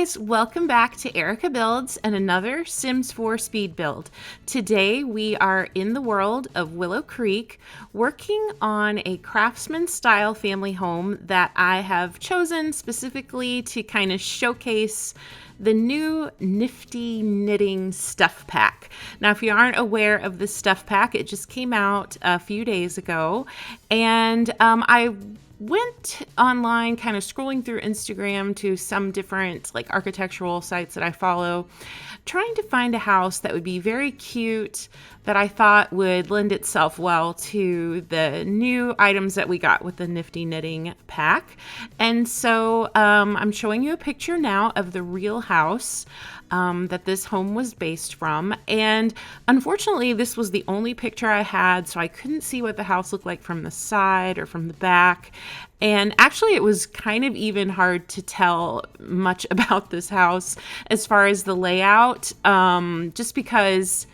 guys, welcome back to ErikaBuilds and another Sims 4 speed build. Today we are in the world of Willow Creek working on a Craftsman style family home that I have chosen specifically to kind of showcase the new Nifty Knitting stuff pack. Now, if you aren't aware of this stuff pack, it just came out a few days ago, and I went online kind of scrolling through Instagram to some different like architectural sites that I follow, trying to find a house that would be very cute, that I thought would lend itself well to the new items that we got with the Nifty Knitting pack. And so I'm showing you a picture now of the real house that this home was based from. And unfortunately, this was the only picture I had, so I couldn't see what the house looked like from the side or from the back. And actually, it was kind of even hard to tell much about this house as far as the layout, just because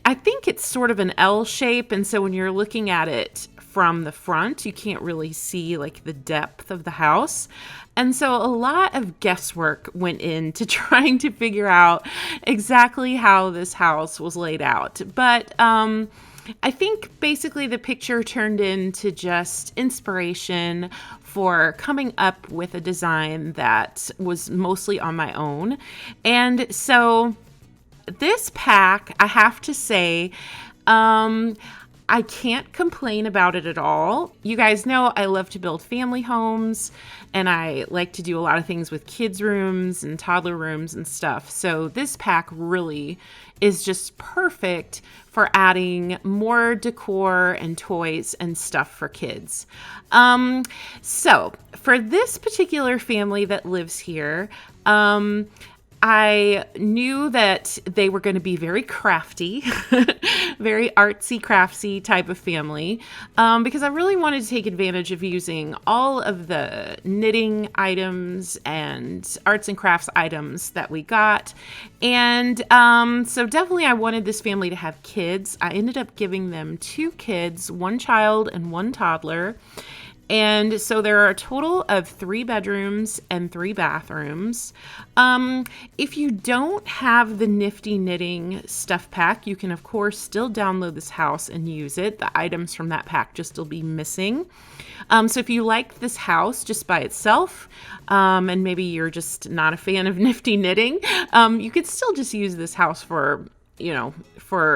I think it's sort of an L shape. And so when you're looking at it from the front, you can't really see like the depth of the house. And so a lot of guesswork went into trying to figure out exactly how this house was laid out. But I think basically the picture turned into just inspiration for coming up with a design that was mostly on my own. And so this pack, I have to say, I can't complain about it at all. You guys know I love to build family homes, and I like to do a lot of things with kids' rooms and toddler rooms and stuff. So this pack really is just perfect for adding more decor and toys and stuff for kids. So for this particular family that lives here, I knew that they were going to be very crafty, very artsy, craftsy type of family, because I really wanted to take advantage of using all of the knitting items and arts and crafts items that we got. And so definitely I wanted this family to have kids. I ended up giving them 2 kids, 1 child and 1 toddler. And so there are a total of 3 bedrooms and 3 bathrooms. If you don't have the Nifty Knitting stuff pack, you can of course still download this house and use it. The items from that pack just will be missing. So if you like this house just by itself, and maybe you're just not a fan of Nifty Knitting, you could still just use this house for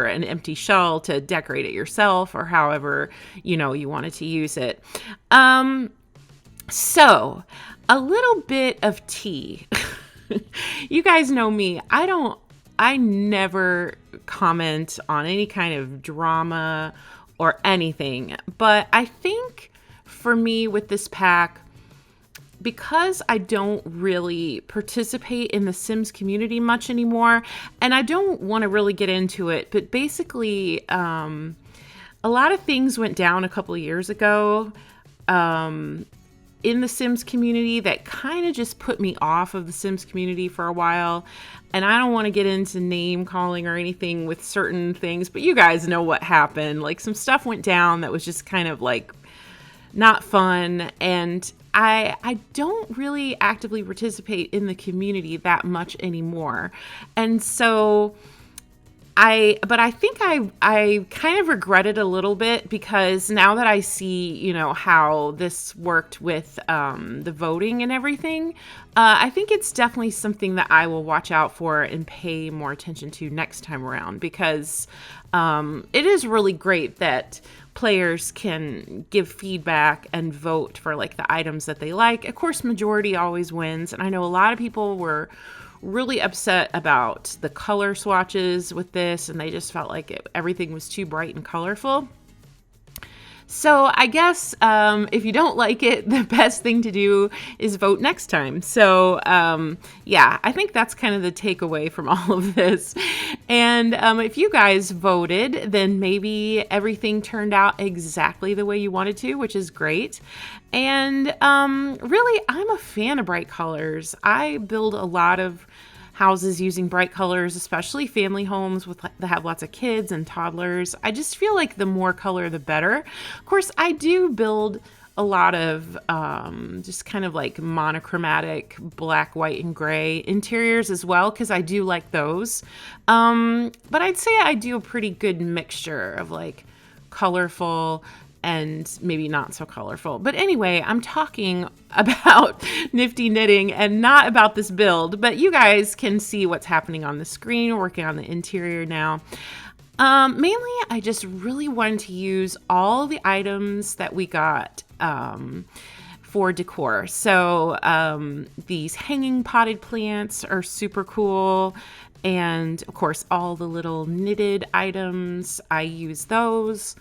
an empty shell to decorate it yourself, or however, you wanted to use it. So a little bit of tea. You guys know me. I never comment on any kind of drama or anything, but I think for me with this pack, because I don't really participate in the Sims community much anymore, and I don't want to really get into it, but basically a lot of things went down a couple of years ago in the Sims community that kind of just put me off of the Sims community for a while. And I don't want to get into name calling or anything with certain things, but you guys know what happened. Like, some stuff went down that was just kind of like not fun, and I don't really actively participate in the community that much anymore. And so I think I kind of regret it a little bit, because now that I see, how this worked with the voting and everything, I think it's definitely something that I will watch out for and pay more attention to next time around, because it is really great that players can give feedback and vote for like the items that they like. Of course, majority always wins. And I know a lot of people were really upset about the color swatches with this, and they just felt like everything was too bright and colorful. So I guess if you don't like it, the best thing to do is vote next time. So yeah, I think that's kind of the takeaway from all of this. And if you guys voted, then maybe everything turned out exactly the way you wanted to, which is great. And really, I'm a fan of bright colors. I build a lot of houses using bright colors, especially family homes that have lots of kids and toddlers. I just feel like the more color, the better. Of course, I do build a lot of just kind of like monochromatic black, white, and gray interiors as well, because I do like those. But I'd say I do a pretty good mixture of like colorful and maybe not so colorful. But anyway, I'm talking about Nifty Knitting and not about this build, but you guys can see what's happening on the screen. We're working on the interior now. Mainly, I just really wanted to use all the items that we got for decor. So these hanging potted plants are super cool. And of course, all the little knitted items, I use those.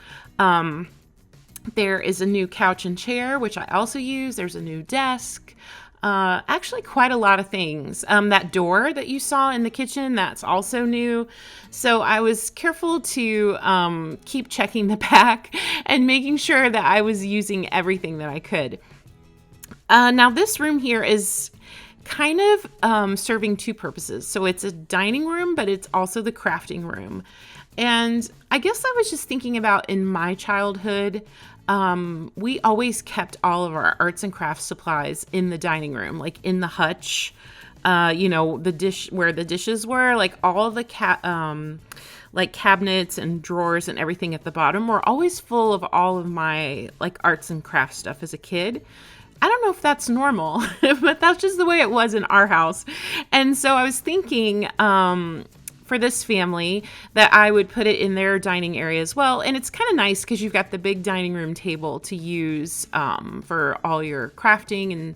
There is a new couch and chair, which I also use. There's a new desk. Actually quite a lot of things. That door that you saw in the kitchen, that's also new. So I was careful to keep checking the back and making sure that I was using everything that I could. Now this room here is kind of serving two purposes. So it's a dining room, but it's also the crafting room. And I guess I was just thinking about in my childhood, we always kept all of our arts and crafts supplies in the dining room, like in the hutch, the dish where the dishes were, like all of the like cabinets and drawers and everything at the bottom were always full of all of my like arts and crafts stuff as a kid. I don't know if that's normal, but that's just the way it was in our house. And so I was thinking, for this family that I would put it in their dining area as well. And it's kind of nice because you've got the big dining room table to use for all your crafting and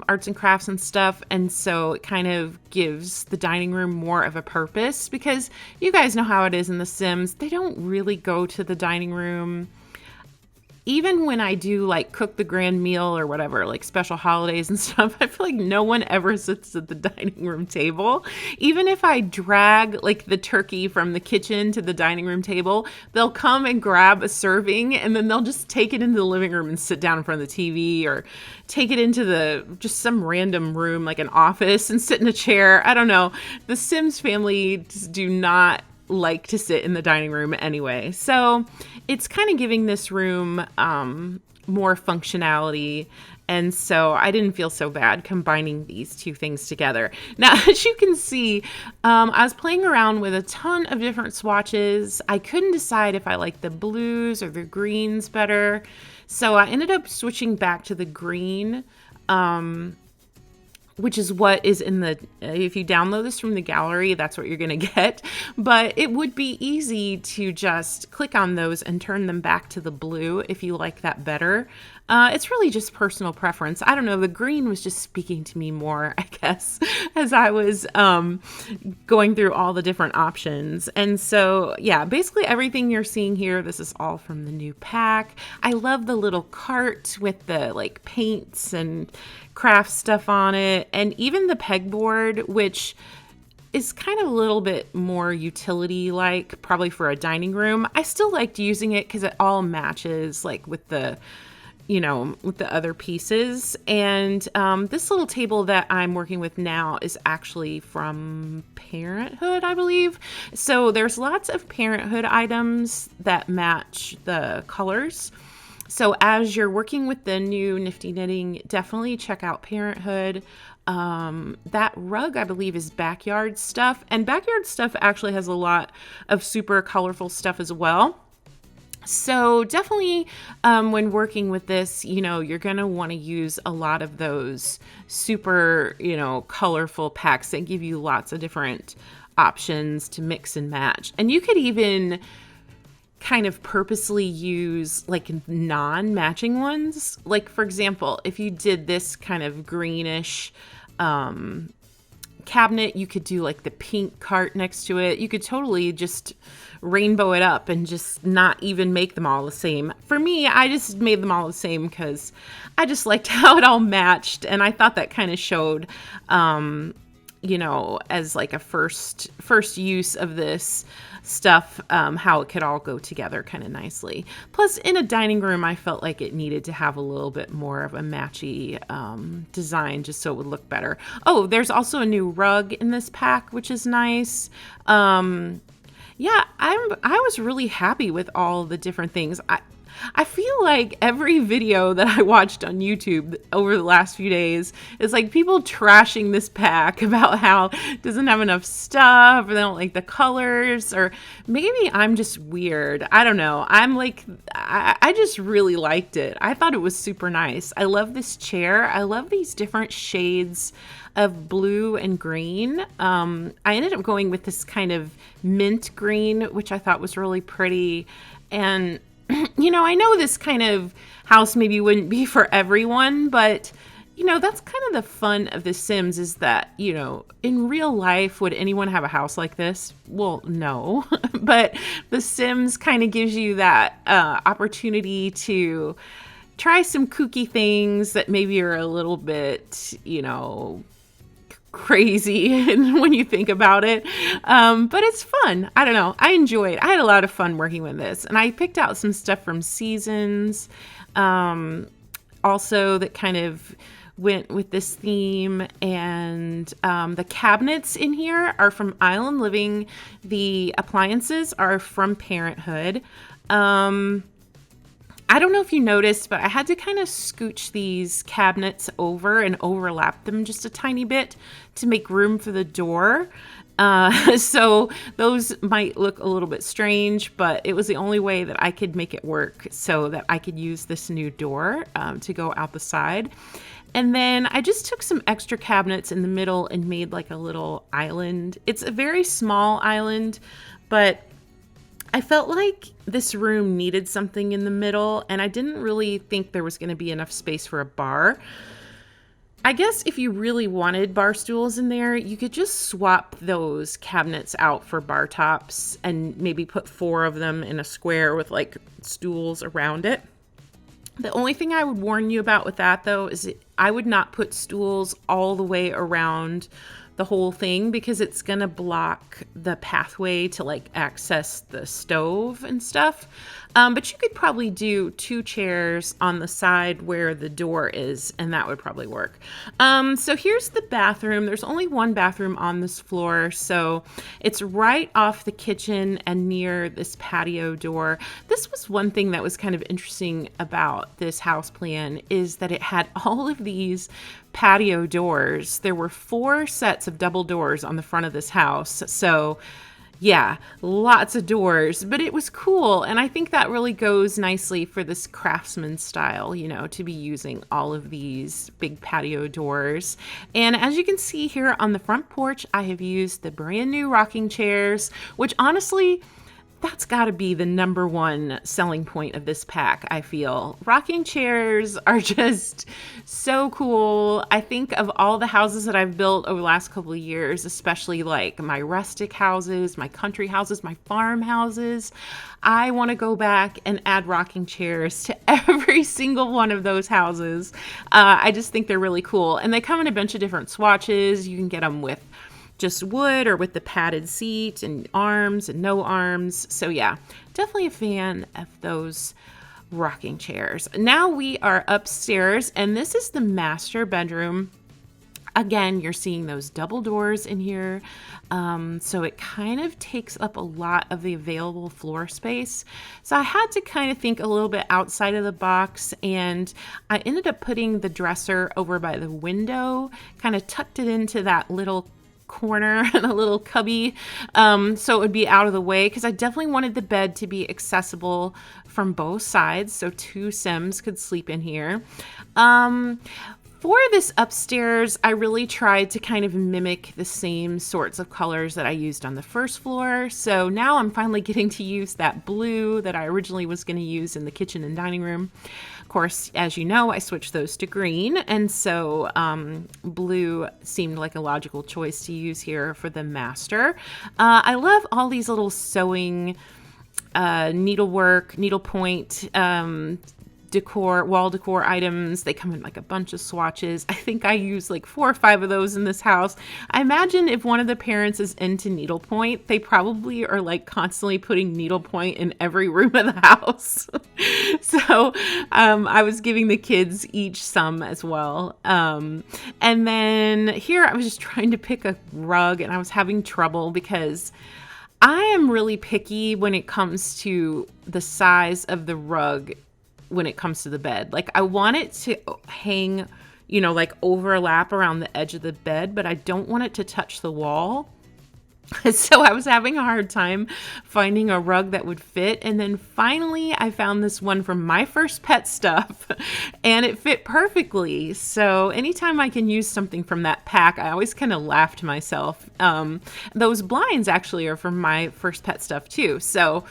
arts and crafts and stuff. And so it kind of gives the dining room more of a purpose, because you guys know how it is in The Sims. They don't really go to the dining room. Even when I do like cook the grand meal or whatever, like special holidays and stuff, I feel like no one ever sits at the dining room table. Even if I drag like the turkey from the kitchen to the dining room table, they'll come and grab a serving and then they'll just take it into the living room and sit down in front of the TV, or take it into just some random room like an office and sit in a chair. I don't know. The Sims family just do not like to sit in the dining room anyway. So it's kind of giving this room more functionality. And so I didn't feel so bad combining these two things together. Now, as you can see, I was playing around with a ton of different swatches. I couldn't decide if I liked the blues or the greens better. So I ended up switching back to the green, which is what is in the, if you download this from the gallery, that's what you're going to get. But it would be easy to just click on those and turn them back to the blue if you like that better. It's really just personal preference. I don't know. The green was just speaking to me more, I guess, as I was going through all the different options. And so, yeah, basically everything you're seeing here, this is all from the new pack. I love the little cart with the like paints and craft stuff on it, and even the pegboard, which is kind of a little bit more utility like, probably for a dining room. I still liked using it because it all matches like with the other pieces. And this little table that I'm working with now is actually from Parenthood, I believe. So there's lots of Parenthood items that match the colors. So as you're working with the new Nifty Knitting, definitely check out Parenthood. That rug, I believe, is Backyard Stuff. And Backyard Stuff actually has a lot of super colorful stuff as well. So definitely when working with this, you're going to want to use a lot of those super, colorful packs that give you lots of different options to mix and match. And you could even kind of purposely use like non-matching ones. Like, for example, if you did this kind of greenish cabinet, you could do like the pink cart next to it. You could totally just rainbow it up and just not even make them all the same. For me, I just made them all the same because I just liked how it all matched, and I thought that kind of showed as like a first use of this stuff, how it could all go together kind of nicely. Plus, in a dining room, I felt like it needed to have a little bit more of a matchy design just so it would look better. Oh, there's also a new rug in this pack, which is nice. Yeah, I was really happy with all the different things. I feel like every video that I watched on YouTube over the last few days is like people trashing this pack about how it doesn't have enough stuff, or they don't like the colors, or maybe I'm just weird. I don't know. I'm like, I just really liked it. I thought it was super nice. I love this chair. I love these different shades of blue and green. I ended up going with this kind of mint green, which I thought was really pretty. And I know this kind of house maybe wouldn't be for everyone, but that's kind of the fun of The Sims, is that, in real life, would anyone have a house like this? Well, no, but The Sims kind of gives you that opportunity to try some kooky things that maybe are a little bit, crazy when you think about it. But it's fun. I don't know. I enjoyed. I had a lot of fun working with this, and I picked out some stuff from Seasons, also that kind of went with this theme. And the cabinets in here are from Island Living. The appliances are from Parenthood. I don't know if you noticed, but I had to kind of scooch these cabinets over and overlap them just a tiny bit to make room for the door. So those might look a little bit strange, but it was the only way that I could make it work so that I could use this new door to go out the side. And then I just took some extra cabinets in the middle and made like a little island. It's a very small island, but I felt like this room needed something in the middle, and I didn't really think there was going to be enough space for a bar. I guess if you really wanted bar stools in there, you could just swap those cabinets out for bar tops and maybe put 4 of them in a square with like stools around it. The only thing I would warn you about with that, though, is I would not put stools all the way around the whole thing, because it's gonna block the pathway to like access the stove and stuff. But you could probably do 2 chairs on the side where the door is, and that would probably work. So here's the bathroom. There's only one bathroom on this floor, so it's right off the kitchen and near this patio door. This was one thing that was kind of interesting about this house plan, is that it had all of these patio doors. There were 4 sets of double doors on the front of this house. So yeah, lots of doors, but it was cool. And I think that really goes nicely for this Craftsman style, to be using all of these big patio doors. And as you can see here on the front porch, I have used the brand new rocking chairs, which honestly, that's got to be the number one selling point of this pack, I feel. Rocking chairs are just so cool. I think of all the houses that I've built over the last couple of years, especially like my rustic houses, my country houses, my farm houses, I want to go back and add rocking chairs to every single one of those houses. I just think they're really cool. And they come in a bunch of different swatches. You can get them with just wood or with the padded seat and arms and no arms. So yeah, definitely a fan of those rocking chairs. Now we are upstairs, and this is the master bedroom. Again, you're seeing those double doors in here. So it kind of takes up a lot of the available floor space. So I had to kind of think a little bit outside of the box, and I ended up putting the dresser over by the window, kind of tucked it into that little corner and a little cubby, so it would be out of the way, because I definitely wanted the bed to be accessible from both sides, so 2 Sims could sleep in here. For this upstairs, I really tried to kind of mimic the same sorts of colors that I used on the first floor. So now I'm finally getting to use that blue that I originally was going to use in the kitchen and dining room. Of course, as you know, I switched those to green, and so blue seemed like a logical choice to use here for the master. I love all these little sewing, needlework, needlepoint, decor, wall decor items. They come in like a bunch of swatches. I think I use like 4 or 5 of those in this house. I imagine if one of the parents is into needlepoint, they probably are like constantly putting needlepoint in every room of the house. So I was giving the kids each some as well. And then here I was just trying to pick a rug, and I was having trouble because I am really picky when it comes to the size of the rug when it comes to the bed. Like, I want it to hang, like overlap around the edge of the bed, but I don't want it to touch the wall. So I was having a hard time finding a rug that would fit. And then finally I found this one from My First Pet Stuff and it fit perfectly. So anytime I can use something from that pack, I always kind of laugh to myself. Those blinds actually are from My First Pet Stuff too. So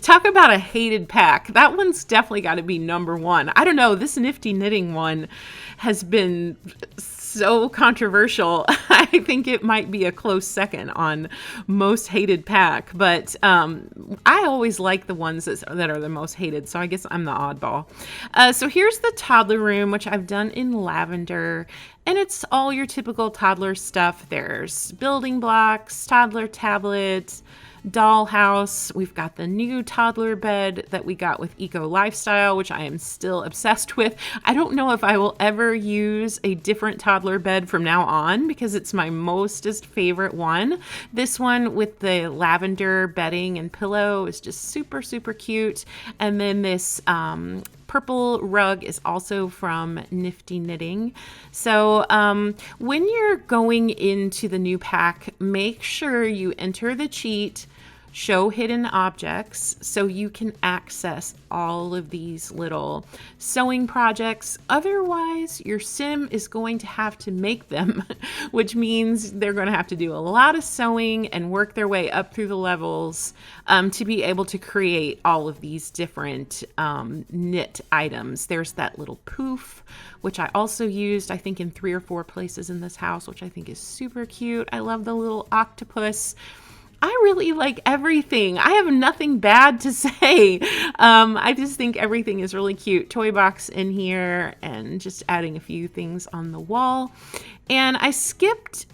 talk about a hated pack. That one's definitely got to be number one. I don't know. This Nifty Knitting one has been so controversial. I think it might be a close second on most hated pack, but I always like the ones that are the most hated, so I guess I'm the oddball. So here's the Toddler Room, which I've done in lavender, and it's all your typical toddler stuff. There's building blocks, toddler tablets, dollhouse. We've got the new toddler bed that we got with Eco Lifestyle, which I am still obsessed with. I don't know if I will ever use a different toddler bed from now on because it's my mostest favorite one. This one with the lavender bedding and pillow is just super, super cute. And then this purple rug is also from Nifty Knitting. So when you're going into the new pack, make sure you enter the cheat show hidden objects so you can access all of these little sewing projects. Otherwise, your sim is going to have to make them, which means they're going to have to do a lot of sewing and work their way up through the levels to be able to create all of these different knit items. There's that little poof, which I also used, I think, in 3 or 4 places in this house, which I think is super cute. I love the little octopus. I really like everything. I have nothing bad to say. I just think everything is really cute. Toy box in here and just adding a few things on the wall. And I skipped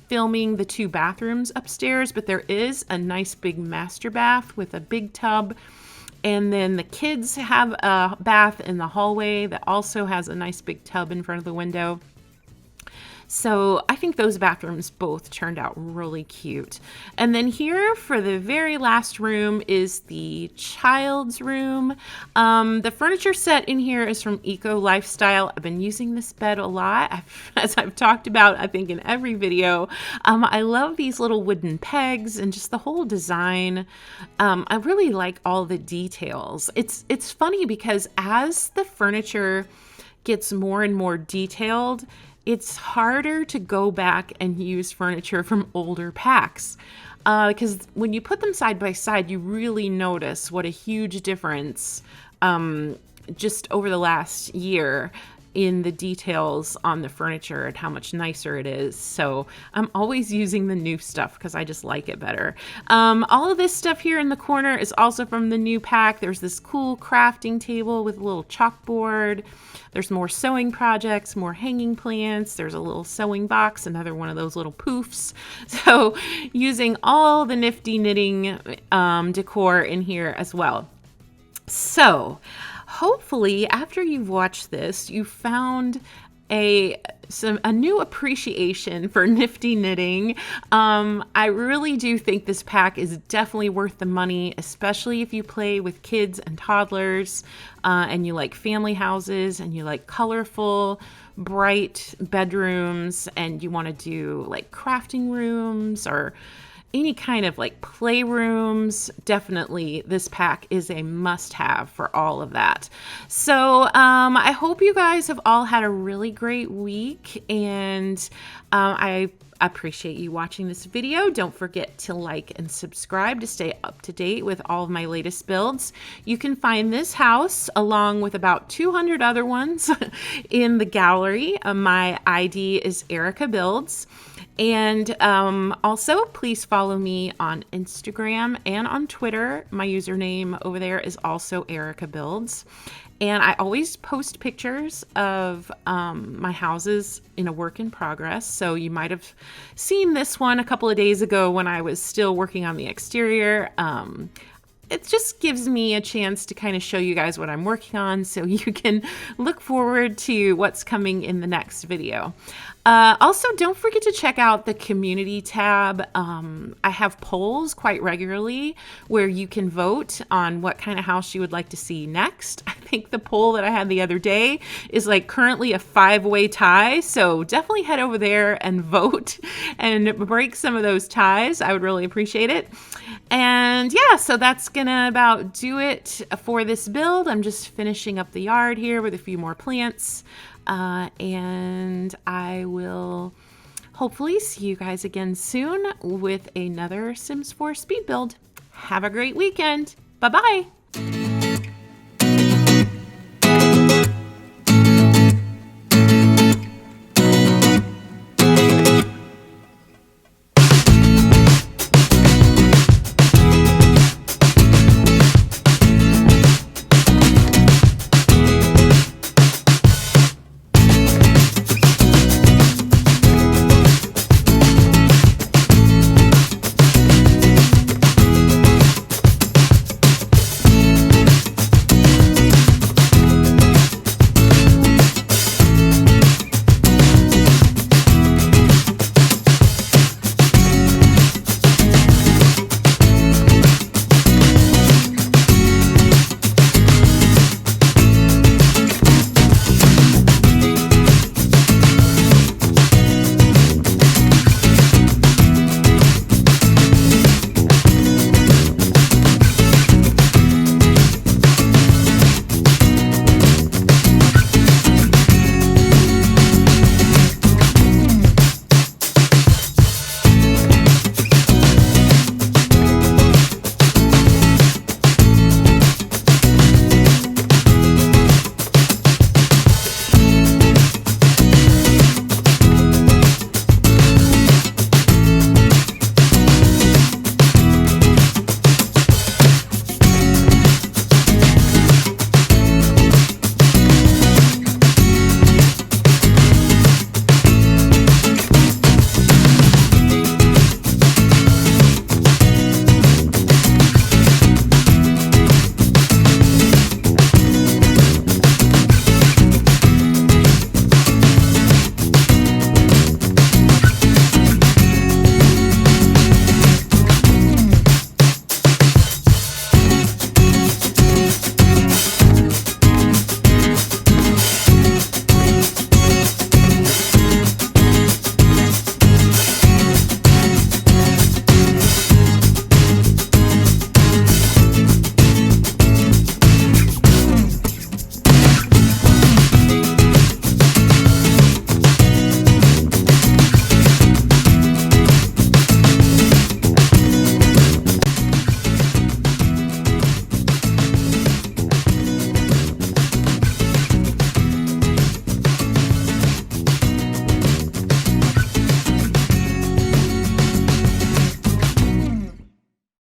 filming the 2 bathrooms upstairs, but there is a nice big master bath with a big tub. And then the kids have a bath in the hallway that also has a nice big tub in front of the window. So I think those bathrooms both turned out really cute. And then here for the very last room is the child's room. The furniture set in here is from Eco Lifestyle. I've been using this bed a lot, as I've talked about, I think, in every video. I love these little wooden pegs and just the whole design. I really like all the details. It's funny because as the furniture gets more and more detailed, it's harder to go back and use furniture from older packs because when you put them side by side, you really notice what a huge difference just over the last year in the details on the furniture and how much nicer it is. So I'm always using the new stuff because I just like it better. All of this stuff here in the corner is also from the new pack. There's this cool crafting table with a little chalkboard. There's more sewing projects, more hanging plants. There's a little sewing box, another one of those little poofs. So using all the Nifty Knitting decor in here as well. So hopefully after you've watched this, you found a new appreciation for Nifty Knitting. I really do think this pack is definitely worth the money, especially if you play with kids and toddlers and you like family houses and you like colorful, bright bedrooms and you want to do like crafting rooms or any kind of like playrooms. Definitely this pack is a must-have for all of that. So I hope you guys have all had a really great week, and I appreciate you watching this video. Don't forget to like and subscribe to stay up to date with all of my latest builds. You can find this house along with about 200 other ones in the gallery. My ID is ErikaBuilds. And also, please follow me on Instagram and on Twitter. My username over there is also ErikaBuilds. And I always post pictures of my houses in a work in progress. So you might have seen this one a couple of days ago when I was still working on the exterior. it just gives me a chance to kind of show you guys what I'm working on so you can look forward to what's coming in the next video. Also, don't forget to check out the community tab. I have polls quite regularly where you can vote on what kind of house you would like to see next. I think the poll that I had the other day is like currently a 5-way tie, so definitely head over there and vote and break some of those ties. I would really appreciate it. And yeah, so that's gonna about do it for this build. I'm just finishing up the yard here with a few more plants. And I will hopefully see you guys again soon with another Sims 4 speed build. Have a great weekend. Bye-bye.